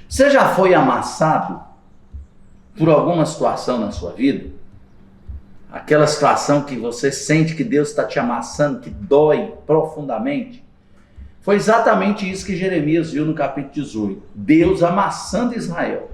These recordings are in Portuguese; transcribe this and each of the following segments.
Você já foi amassado por alguma situação na sua vida? Aquela situação que você sente que Deus está te amassando, que dói profundamente? Foi exatamente isso que Jeremias viu no capítulo 18. Deus amassando Israel,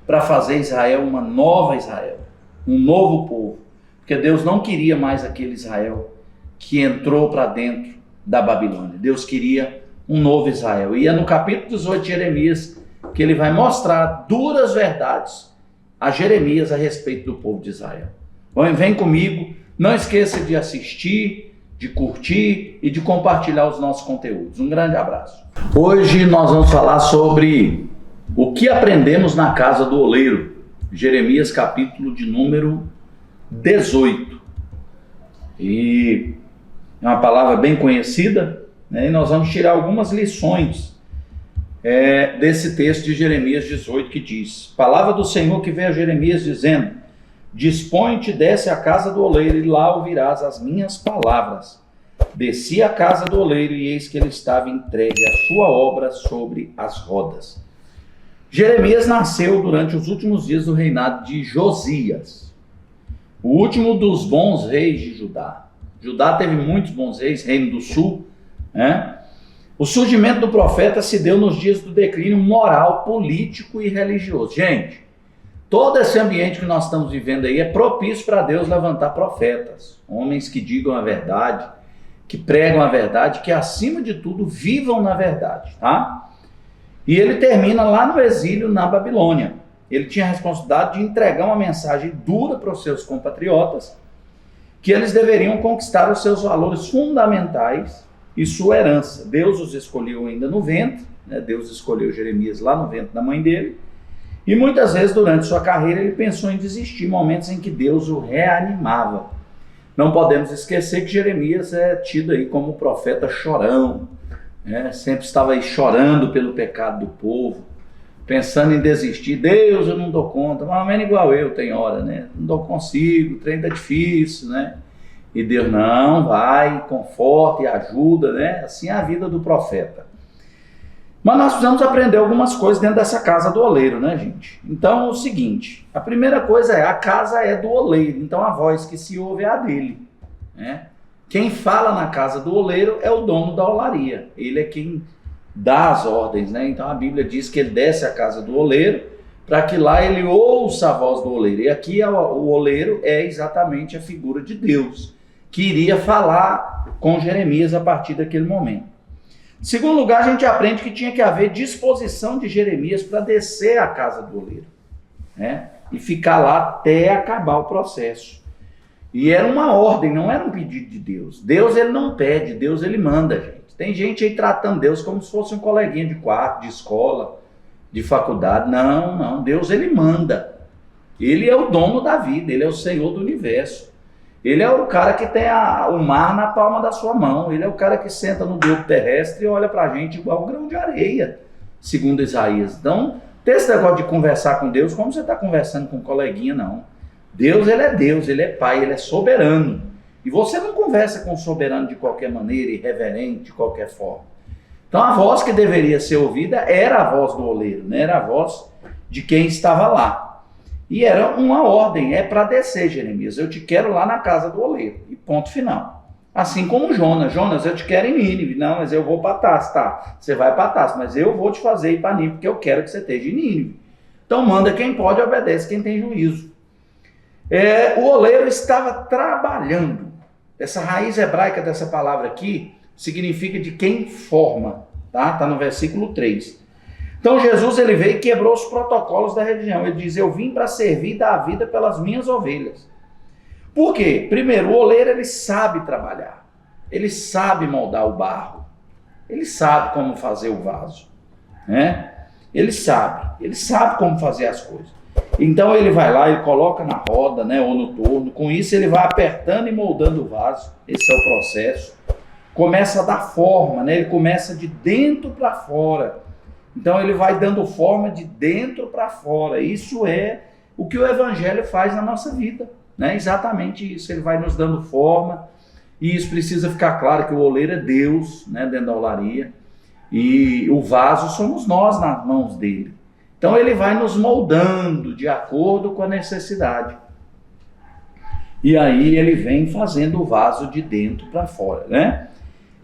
para fazer Israel uma nova Israel, um novo povo. Porque Deus não queria mais aquele Israel que entrou para dentro da Babilônia. Deus queria um novo Israel. E é no capítulo 18 de Jeremias que ele vai mostrar duras verdades a Jeremias a respeito do povo de Israel. Bom, vem comigo, não esqueça de assistir, de curtir e de compartilhar os nossos conteúdos. Um grande abraço. Hoje nós vamos falar sobre o que aprendemos na casa do oleiro. Jeremias capítulo de número 18. E é uma palavra bem conhecida, né? E nós vamos tirar algumas lições desse texto de Jeremias 18 que diz: palavra do Senhor que veio a Jeremias dizendo: dispõe-te, desce à casa do oleiro e lá ouvirás as minhas palavras. Desci à casa do oleiro e eis que ele estava entregue à sua obra sobre as rodas. Jeremias nasceu durante os últimos dias do reinado de Josias, o último dos bons reis de Judá. Judá teve muitos bons reis, Reino do Sul, né? O surgimento do profeta se deu nos dias do declínio moral, político e religioso. Gente, todo esse ambiente que nós estamos vivendo aí é propício para Deus levantar profetas, homens que digam a verdade, que pregam a verdade, que acima de tudo vivam na verdade, tá? E ele termina lá no exílio na Babilônia. Ele tinha a responsabilidade de entregar uma mensagem dura para os seus compatriotas, que eles deveriam conquistar os seus valores fundamentais e sua herança. Deus os escolheu ainda no ventre, né? Deus escolheu Jeremias lá no ventre da mãe dele, e muitas vezes durante sua carreira ele pensou em desistir, momentos em que Deus o reanimava. Não podemos esquecer que Jeremias é tido aí como profeta chorão, né? Sempre estava aí chorando pelo pecado do povo, pensando em desistir. Deus, eu não dou conta, mais ou menos igual eu, tem hora, né? Não consigo, o trem está difícil, né? E Deus, não, vai, conforta e ajuda, né? Assim é a vida do profeta. Mas nós precisamos aprender algumas coisas dentro dessa casa do oleiro, né, gente? Então é o seguinte, a primeira coisa é, a casa é do oleiro, então a voz que se ouve é a dele, né? Quem fala na casa do oleiro é o dono da olaria, ele é quem dá as ordens, né? Então a Bíblia diz que ele desce à casa do oleiro para que lá ele ouça a voz do oleiro. E aqui o oleiro é exatamente a figura de Deus, que iria falar com Jeremias a partir daquele momento. Em segundo lugar, a gente aprende que tinha que haver disposição de Jeremias para descer à casa do oleiro, né? E ficar lá até acabar o processo. E era uma ordem, não era um pedido de Deus. Deus ele não pede, Deus ele manda, gente. Tem gente aí tratando Deus como se fosse um coleguinha de quarto, de escola, de faculdade. Não, não, Deus ele manda. Ele é o dono da vida, ele é o Senhor do universo. Ele é o cara que tem o mar na palma da sua mão. Ele é o cara que senta no globo terrestre e olha pra gente igual um grão de areia, segundo Isaías. Então, tem esse negócio de conversar com Deus como você está conversando com um coleguinha, não. Deus, ele é pai, ele é soberano. E você não conversa com o soberano de qualquer maneira, irreverente, de qualquer forma. Então, a voz que deveria ser ouvida era a voz do oleiro, né? Era a voz de quem estava lá. E era uma ordem, é para descer, Jeremias, eu te quero lá na casa do oleiro, e ponto final. Assim como Jonas, eu te quero em Nínive, não, mas eu vou para Tarso, tá, você vai para Tarso, mas eu vou te fazer ir para Nínive, porque eu quero que você esteja em Nínive. Então manda quem pode, obedece quem tem juízo. O oleiro estava trabalhando, essa raiz hebraica dessa palavra aqui, significa de quem forma, tá? Tá no versículo 3. Então Jesus ele veio e quebrou os protocolos da religião. Ele diz, eu vim para servir e dar a vida pelas minhas ovelhas. Por quê? Primeiro, o oleiro ele sabe trabalhar. Ele sabe moldar o barro. Ele sabe como fazer o vaso, né? Ele sabe como fazer as coisas. Então ele vai lá, ele coloca na roda, né, ou no torno. Com isso ele vai apertando e moldando o vaso. Esse é o processo. Começa a dar forma, né? Ele começa de dentro para fora. Então ele vai dando forma de dentro para fora. Isso é o que o Evangelho faz na nossa vida, né? Exatamente isso. Ele vai nos dando forma. E isso precisa ficar claro que o oleiro é Deus, né, dentro da olaria. E o vaso somos nós nas mãos dele. Então ele vai nos moldando de acordo com a necessidade. E aí ele vem fazendo o vaso de dentro para fora, né?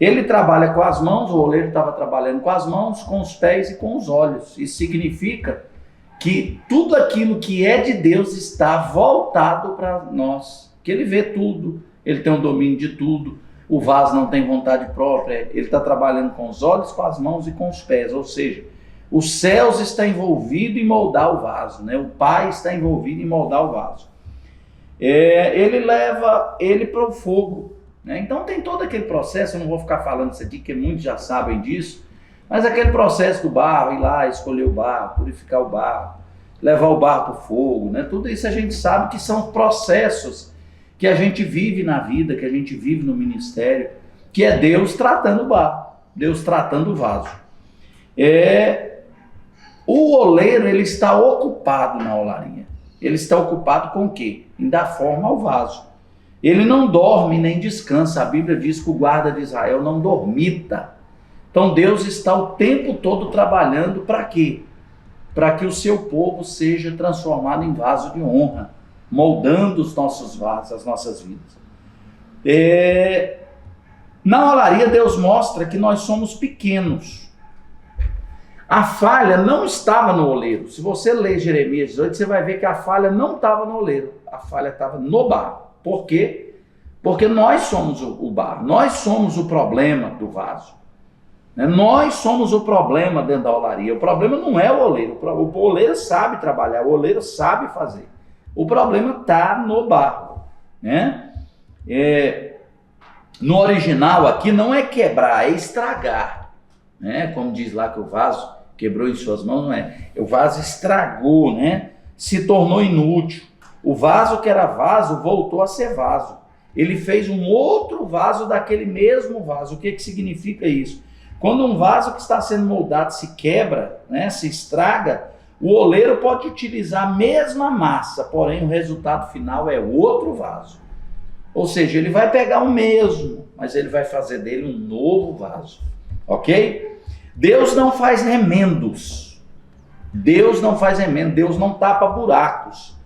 Ele trabalha com as mãos, o oleiro estava trabalhando com as mãos, com os pés e com os olhos. Isso significa que tudo aquilo que é de Deus está voltado para nós. Que ele vê tudo, ele tem o domínio de tudo. O vaso não tem vontade própria, ele está trabalhando com os olhos, com as mãos e com os pés. Ou seja, os céus está envolvido em moldar o vaso, né? O Pai está envolvido em moldar o vaso. Ele leva ele para o fogo. Então tem todo aquele processo, eu não vou ficar falando isso aqui, porque muitos já sabem disso, mas aquele processo do barro, ir lá, escolher o barro, purificar o barro, levar o barro para o fogo, né? Tudo isso a gente sabe que são processos que a gente vive na vida, que a gente vive no ministério, que é Deus tratando o barro, Deus tratando o vaso. O oleiro, ele está ocupado na olaria. Ele está ocupado com o quê? Em dar forma ao vaso. Ele não dorme nem descansa. A Bíblia diz que o guarda de Israel não dormita. Então Deus está o tempo todo trabalhando para quê? Para que o seu povo seja transformado em vaso de honra, moldando os nossos vasos, as nossas vidas. Na olaria Deus mostra que nós somos pequenos. A falha não estava no oleiro. Se você ler Jeremias 18, você vai ver que a falha não estava no oleiro. A falha estava no barro. Por quê? Porque nós somos o barro, nós somos o problema do vaso. Nós somos o problema dentro da olaria. O problema não é o oleiro. O oleiro sabe trabalhar, o oleiro sabe fazer. O problema está no barro. No original aqui não é quebrar, é estragar. Como diz lá que o vaso quebrou em suas mãos, não é. O vaso estragou, se tornou inútil. O vaso que era vaso voltou a ser vaso. Ele fez um outro vaso daquele mesmo vaso. O que significa isso? Quando um vaso que está sendo moldado se quebra, se estraga, o oleiro pode utilizar a mesma massa, porém o resultado final é outro vaso. Ou seja, ele vai pegar o mesmo, mas ele vai fazer dele um novo vaso. Ok? Deus não faz remendos. Deus não faz remendos. Deus não tapa buracos.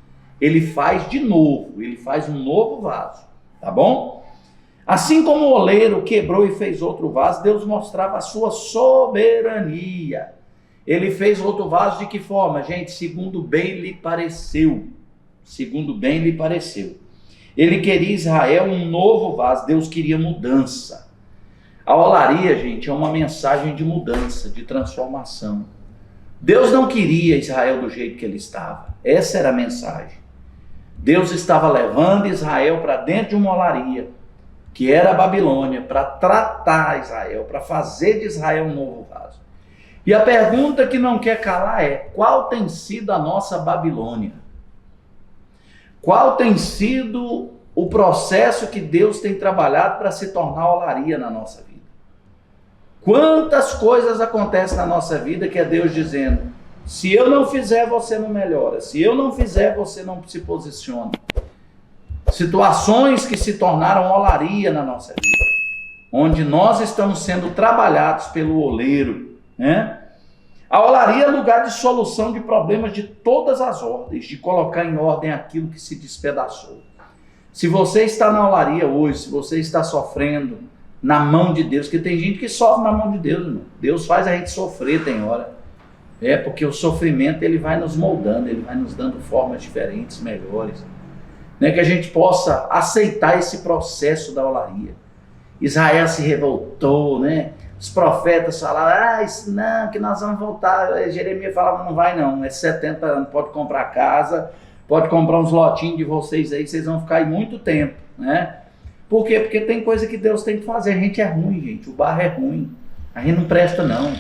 Ele faz de novo, ele faz um novo vaso, tá bom? Assim como o oleiro quebrou e fez outro vaso, Deus mostrava a sua soberania. Ele fez outro vaso de que forma, gente? Segundo bem lhe pareceu. Segundo bem lhe pareceu. Ele queria Israel um novo vaso, Deus queria mudança. A olaria, gente, é uma mensagem de mudança, de transformação. Deus não queria Israel do jeito que ele estava. Essa era a mensagem. Deus estava levando Israel para dentro de uma olaria, que era a Babilônia, para tratar Israel, para fazer de Israel um novo vaso. E a pergunta que não quer calar é: qual tem sido a nossa Babilônia? Qual tem sido o processo que Deus tem trabalhado para se tornar olaria na nossa vida? Quantas coisas acontecem na nossa vida que é Deus dizendo: se eu não fizer, você não melhora. Se eu não fizer, você não se posiciona. Situações que se tornaram olaria na nossa vida, onde nós estamos sendo trabalhados pelo oleiro, A olaria é lugar de solução de problemas de todas as ordens, de colocar em ordem aquilo que se despedaçou. Se você está na olaria hoje, se você está sofrendo na mão de Deus, porque tem gente que sofre na mão de Deus, irmão. Deus faz a gente sofrer, tem hora. Porque o sofrimento ele vai nos moldando, ele vai nos dando formas diferentes, melhores. Que a gente possa aceitar esse processo da olaria. Israel se revoltou, Os profetas falaram: isso não, que nós vamos voltar. Jeremias falava: não vai não, 70 anos, pode comprar casa, pode comprar uns lotinhos de vocês aí, vocês vão ficar aí muito tempo, Por quê? Porque tem coisa que Deus tem que fazer. A gente é ruim, gente, o barro é ruim, a gente não presta não.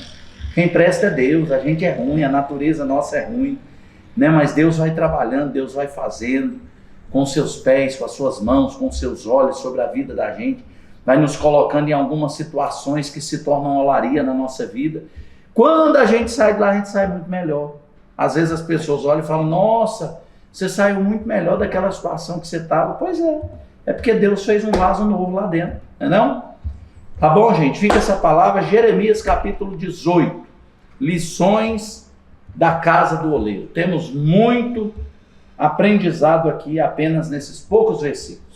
Quem presta é Deus, a gente é ruim, a natureza nossa é ruim, Mas Deus vai trabalhando, Deus vai fazendo, com seus pés, com as suas mãos, com seus olhos sobre a vida da gente, vai nos colocando em algumas situações que se tornam olaria na nossa vida. Quando a gente sai de lá, a gente sai muito melhor. Às vezes as pessoas olham e falam: nossa, você saiu muito melhor daquela situação que você estava. Pois é porque Deus fez um vaso novo lá dentro, não? Tá bom, gente? Fica essa palavra, Jeremias capítulo 18, lições da casa do oleiro. Temos muito aprendizado aqui apenas nesses poucos versículos.